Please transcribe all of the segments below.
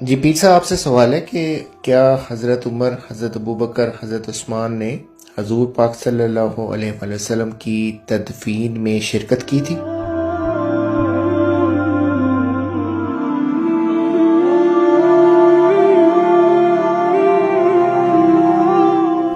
جی پیر صاحب، آپ سے سوال ہے کہ کیا حضرت عمر، حضرت ابوبکر، حضرت عثمان نے حضور پاک صلی اللہ علیہ وآلہ وسلم کی تدفین میں شرکت کی تھی؟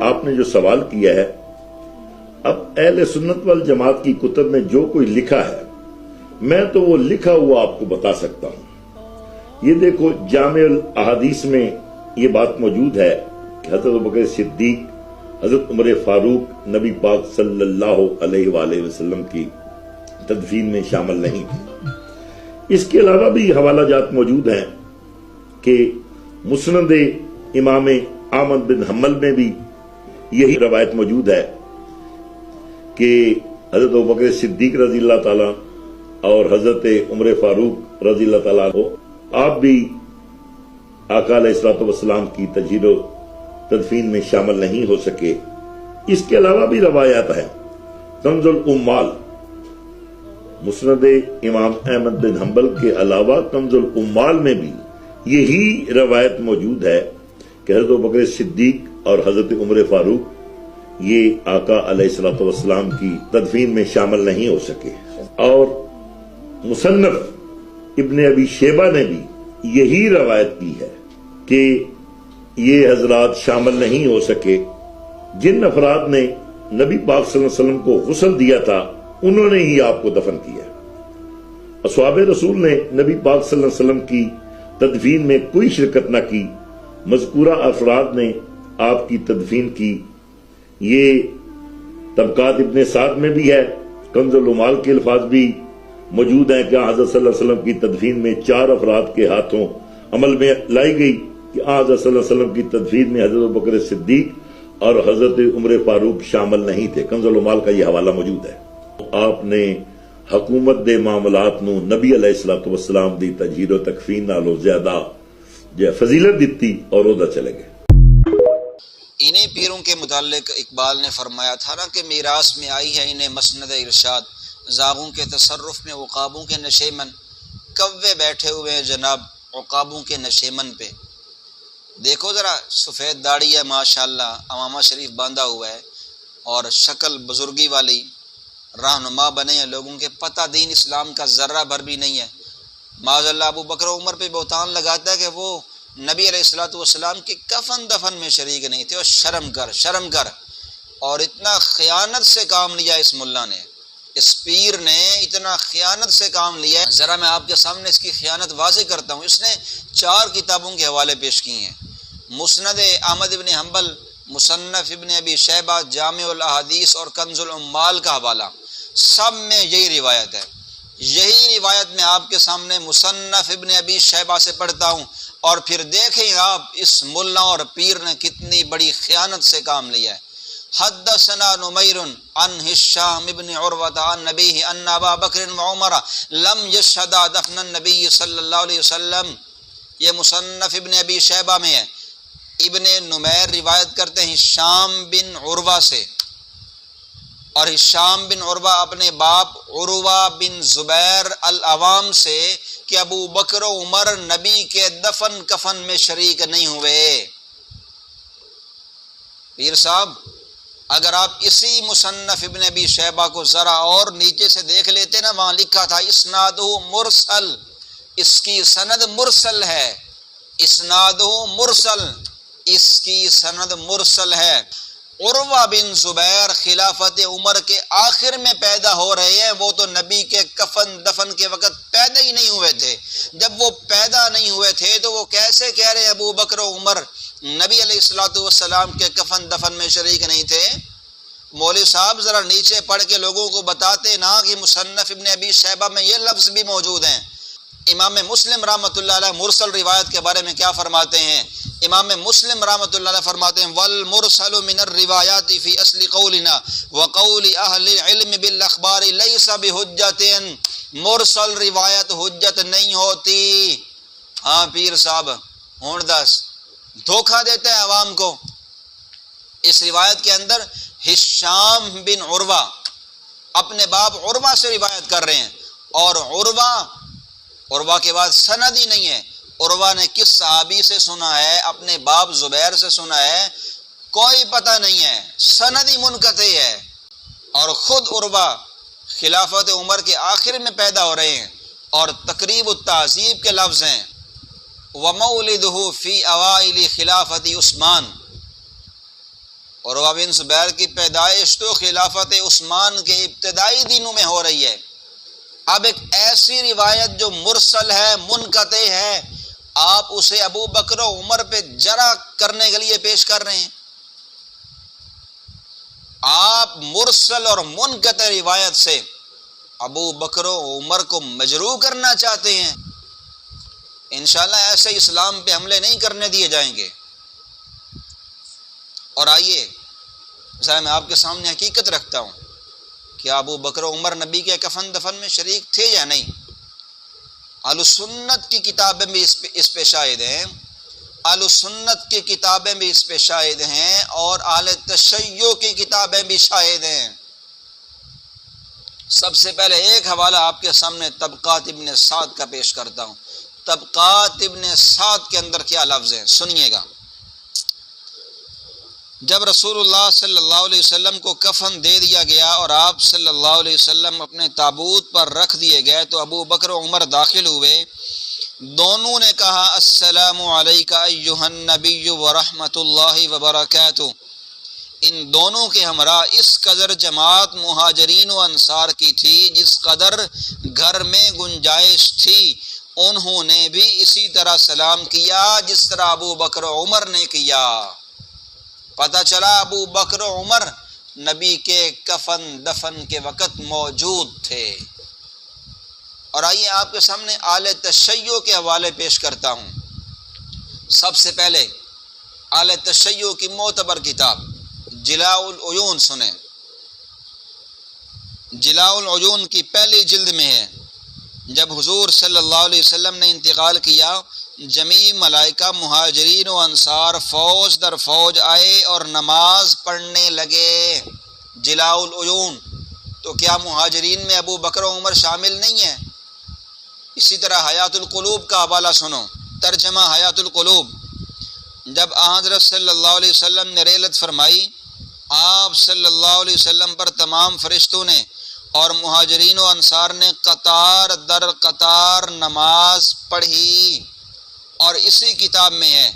آپ نے جو سوال کیا ہے، اب اہل سنت والجماعت کی کتب میں جو کوئی لکھا ہے میں تو وہ لکھا ہوا آپ کو بتا سکتا ہوں۔ یہ دیکھو، جامع الاحادیث میں یہ بات موجود ہے کہ حضرت ابوبکر صدیق، حضرت عمر فاروق نبی پاک صلی اللہ علیہ وآلہ وسلم کی تدفین میں شامل نہیں تھے۔ اس کے علاوہ بھی حوالہ جات موجود ہیں کہ مسند امام احمد بن حنبل میں بھی یہی روایت موجود ہے کہ حضرت ابوبکر صدیق رضی اللہ تعالیٰ اور حضرت عمر فاروق رضی اللہ تعالیٰ کو آپ بھی آقا علیہ الصلوۃ والسلام کی تجہیر و تدفین میں شامل نہیں ہو سکے۔ اس کے علاوہ بھی روایات ہیں۔ کنز الامال، مسند امام احمد بن حنبل کے علاوہ کنز الامال میں بھی یہی روایت موجود ہے کہ حضرت ابوبکر صدیق اور حضرت عمر فاروق یہ آقا علیہ الصلوۃ والسلام کی تدفین میں شامل نہیں ہو سکے۔ اور مصنف ابن ابی شیبہ نے بھی یہی روایت کی ہے کہ یہ حضرات شامل نہیں ہو سکے۔ جن افراد نے نبی پاک صلی اللہ علیہ وسلم کو غسل دیا تھا انہوں نے ہی آپ کو دفن کیا۔ اصحاب رسول نے نبی پاک صلی اللہ علیہ وسلم کی تدفین میں کوئی شرکت نہ کی۔ مذکورہ افراد نے آپ کی تدفین کی۔ یہ طبقات ابن سعد میں بھی ہے۔ کنز الامال کے الفاظ بھی موجود ہیں کہ حضرت صلی اللہ علیہ وسلم کی تدفین میں 4 افراد کے ہاتھوں عمل میں لائی گئی کہ حضرت صلی اللہ علیہ وسلم کی تدفین میں حضرت ابوبکر صدیق اور حضرت عمر فاروق شامل نہیں تھے۔ کنز الامال کا یہ حوالہ موجود ہے۔ آپ نے حکومت دے معاملات نو نبی علیہ الصلوۃ والسلام دی تجہیر و تکفین نالوں زیادہ فضیلت دیتی اور عہدہ چلے گئے۔ انہیں پیروں کے متعلق اقبال نے فرمایا تھا نا کہ میراث میں آئی ہے انہیں مسند ارشاد، زاغوں کے تصرف میں عقابوں کے نشیمن، کوے بیٹھے ہوئے ہیں جناب عقابوں کے نشیمن پہ۔ دیکھو ذرا، سفید داڑھی ہے ماشاءاللہ، امامہ شریف باندھا ہوا ہے اور شکل بزرگی والی، رہنما بنے ہیں لوگوں کے، پتہ دین اسلام کا ذرہ بھر بھی نہیں ہے۔ معاذ اللہ ابو بکر و عمر پہ بہتان لگاتا ہے کہ وہ نبی علیہ الصلوۃ والسلام کی کفن دفن میں شریک نہیں تھے۔ اور شرم کر، اور اتنا خیانت سے کام لیا اس ملا نے، اس پیر نے اتنا خیانت سے کام لیا ہے۔ ذرا میں آپ کے سامنے اس کی خیانت واضح کرتا ہوں۔ اس نے 4 کتابوں کے حوالے پیش کیے ہیں: مسند احمد ابن حنبل، مصنف ابن ابی شیبہ، جامع الاحادیث اور کنز الامال کا حوالہ، سب میں یہی روایت ہے۔ یہی روایت میں آپ کے سامنے مصنف ابن ابی شیبہ سے پڑھتا ہوں، اور پھر دیکھیں آپ اس ملا اور پیر نے کتنی بڑی خیانت سے کام لیا ہے۔ حدثنا نمیر عن ہشام ابن عروۃ عن نبیہ ان ابا بکر وعمر لم یشہدا دفن النبی صلی اللہ علیہ وسلم۔ یہ مصنف ابن ابی شیبہ میں ہے۔ ابن نمیر روایت کرتے ہیں ہشام بن عروہ سے، اور ہشام بن عروہ اپنے باپ عروہ بن زبیر العوام سے کہ ابو بکر و عمر نبی کے دفن کفن میں شریک نہیں ہوئے۔ پیر صاحب، اگر آپ اسی مصنف ابن ابی شیبہ کو ذرا اور نیچے سے دیکھ لیتے نا، وہاں لکھا تھا اسنادہ مرسل، اس کی سند مرسل ہے، اسنادہ مرسل، اس کی سند مرسل ہے۔ عروہ بن زبیر خلافت عمر کے آخر میں پیدا ہو رہے ہیں، وہ تو نبی کے کفن دفن کے وقت پیدا ہی نہیں ہوئے تھے۔ جب وہ پیدا نہیں ہوئے تھے تو وہ کیسے کہہ رہے ہیں ابو بکر و عمر نبی علیہ الصلوۃ والسلام کے کفن دفن میں شریک نہیں تھے؟ مولوی صاحب ذرا نیچے پڑھ کے لوگوں کو بتاتے نا کہ مصنف ابن ابی شیبہ میں یہ لفظ بھی موجود ہیں۔ امام مسلم رحمۃ اللہ علیہ مرسل روایت کے بارے میں کیا فرماتے ہیں؟ امام مسلم رحمۃ اللہ علیہ فرماتے ہیں والمرسل من الروایات فی اصل قولنا وقول اہل العلم بالاخبار لیس بحجت، مرسل روایت حجت نہیں ہوتی۔ ہاں پیر صاحب، ہون دس دھوکہ دیتا ہے عوام کو۔ اس روایت کے اندر ہشام بن عروہ اپنے باپ عروہ سے روایت کر رہے ہیں، اور عروہ کے بعد سند ہی نہیں ہے، عروہ نے کس صحابی سے سنا ہے؟ اپنے باپ زبیر سے سنا ہے، کوئی پتہ نہیں ہے، سند ہی منقطع ہے۔ اور خود عروہ خلافت عمر کے آخر میں پیدا ہو رہے ہیں، اور تقریب التہذیب کے لفظ ہیں وَمَوْلِدُهُ فِي أَوَائِلِ خِلَافَةِ عثمان۔ عروہ بن زبیر کی پیدائش تو خلافت عثمان کے ابتدائی دنوں میں ہو رہی ہے۔ اب ایک ایسی روایت جو مرسل ہے، منقطع ہے، آپ اسے ابو بکر و عمر پہ جرح کرنے کے لیے پیش کر رہے ہیں۔ آپ مرسل اور منقطع روایت سے ابو بکر و عمر کو مجروح کرنا چاہتے ہیں۔ انشاءاللہ ایسے اسلام پہ حملے نہیں کرنے دیے جائیں گے۔ اور آئیے ذرا میں آپ کے سامنے حقیقت رکھتا ہوں کہ ابو بکر و عمر نبی کے کفن دفن میں شریک تھے یا نہیں۔ اہل سنت کی کتابیں بھی اس پہ شاہد ہیں، اہل سنت کی کتابیں بھی اس پہ شاہد ہیں، اور اہل تشیع کی کتابیں بھی شاہد ہیں۔ سب سے پہلے ایک حوالہ آپ کے سامنے طبقات ابن سعد کا پیش کرتا ہوں۔ طبقات ابن سعد کے اندر کیا لفظ ہیں، سنیے گا۔ جب رسول اللہ صلی اللہ علیہ وسلم کو کفن دے دیا گیا اور آپ صلی اللہ علیہ وسلم اپنے تابوت پر رکھ دیے گئے تو ابو بکر و عمر داخل ہوئے۔ دونوں نے کہا السلام علیکہ ایہا النبی ورحمۃ اللہ وبرکاتہ۔ ان دونوں کے ہمراہ اس قدر جماعت مہاجرین و انصار کی تھی جس قدر گھر میں گنجائش تھی، انہوں نے بھی اسی طرح سلام کیا جس طرح ابو بکر و عمر نے کیا۔ پتہ چلا ابو بکر و عمر نبی کے کفن دفن کے وقت موجود تھے۔ اور آئیے آپ کے سامنے اہل تشیع کے حوالے پیش کرتا ہوں۔ سب سے پہلے اہل تشیع کی معتبر کتاب جلاء العیون سنیں۔ جلاء العیون کی پہلی جلد میں ہے، جب حضور صلی اللہ علیہ وسلم نے انتقال کیا، جمیع ملائکہ مہاجرین و انصار فوج در فوج آئے اور نماز پڑھنے لگے۔ جلاء العیون۔ تو کیا مہاجرین میں ابو بکر و عمر شامل نہیں ہیں؟ اسی طرح حیات القلوب کا حوالہ سنو، ترجمہ حیات القلوب۔ جب حضرت صلی اللہ علیہ وسلم نے رحلت فرمائی، آپ صلی اللہ علیہ وسلم پر تمام فرشتوں نے اور مہاجرین و انصار نے قطار در قطار نماز پڑھی۔ اور اسی کتاب میں ہے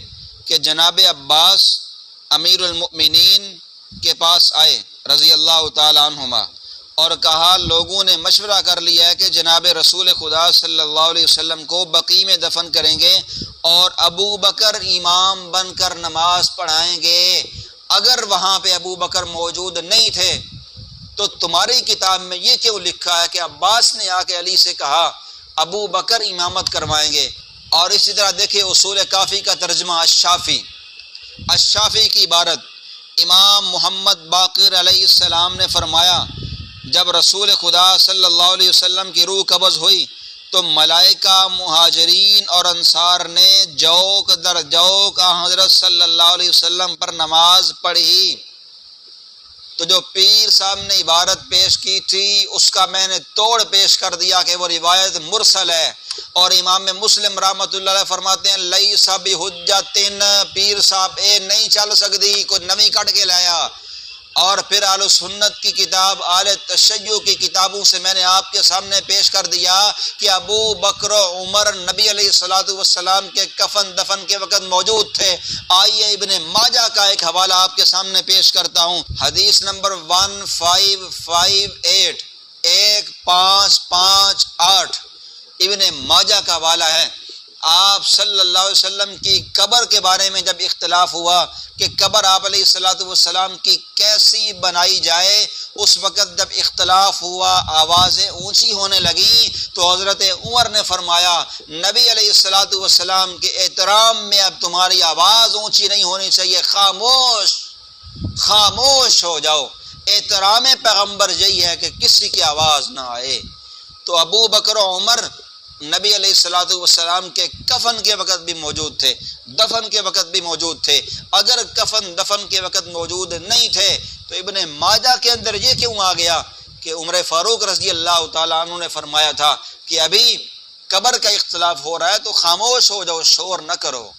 کہ جناب عباس امیر المؤمنین کے پاس آئے رضی اللہ تعالی عنہما اور کہا لوگوں نے مشورہ کر لیا ہے کہ جناب رسول خدا صلی اللہ علیہ وسلم کو بقیع میں دفن کریں گے اور ابو بکر امام بن کر نماز پڑھائیں گے۔ اگر وہاں پہ ابو بکر موجود نہیں تھے تو تمہاری کتاب میں یہ کیوں لکھا ہے کہ عباس نے آ کے علی سے کہا ابو بکر امامت کروائیں گے؟ اور اسی طرح دیکھیں اصول کافی کا ترجمہ الشافی۔ الشافی کی عبارت امام محمد باقر علیہ السلام نے فرمایا جب رسول خدا صلی اللہ علیہ وسلم کی روح قبض ہوئی تو ملائکہ مہاجرین اور انصار نے جوک در جوک حضرت صلی اللہ علیہ وسلم پر نماز پڑھی۔ تو جو پیر صاحب نے عبارت پیش کی تھی اس کا میں نے توڑ پیش کر دیا کہ وہ روایت مرسل ہے، اور امام مسلم رحمۃ اللہ علیہ فرماتے ہیں لیس بحجۃ، پیر صاحب اے نہیں چل سکتی، کوئی نویں کٹ کے لایا۔ اور پھر اہل سنت کی کتاب اہل تشیع کی کتابوں سے میں نے آپ کے سامنے پیش کر دیا کہ ابو بکر و عمر نبی علیہ الصلوۃ والسلام کے کفن دفن کے وقت موجود تھے۔ آئیے ابن ماجہ کا ایک حوالہ آپ کے سامنے پیش کرتا ہوں، حدیث نمبر 1558 1558 ابن ماجہ کا حوالہ ہے۔ آپ صلی اللہ علیہ وسلم کی قبر کے بارے میں جب اختلاف ہوا کہ قبر آپ علیہ الصلوۃ والسلام کی کیسی بنائی جائے، اس وقت جب اختلاف ہوا آوازیں اونچی ہونے لگیں تو حضرت عمر نے فرمایا نبی علیہ الصلوۃ والسلام کے احترام میں اب تمہاری آواز اونچی نہیں ہونی چاہیے، خاموش خاموش ہو جاؤ۔ احترام پیغمبر یہی ہے کہ کسی کی آواز نہ آئے۔ تو ابو بکر و عمر نبی علیہ الصلوۃ والسلام کے کفن کے وقت بھی موجود تھے، دفن کے وقت بھی موجود تھے۔ اگر کفن دفن کے وقت موجود نہیں تھے تو ابن ماجہ کے اندر یہ کیوں آ گیا کہ عمر فاروق رضی اللہ تعالیٰ عنہ نے فرمایا تھا کہ ابھی قبر کا اختلاف ہو رہا ہے تو خاموش ہو جاؤ، شور نہ کرو.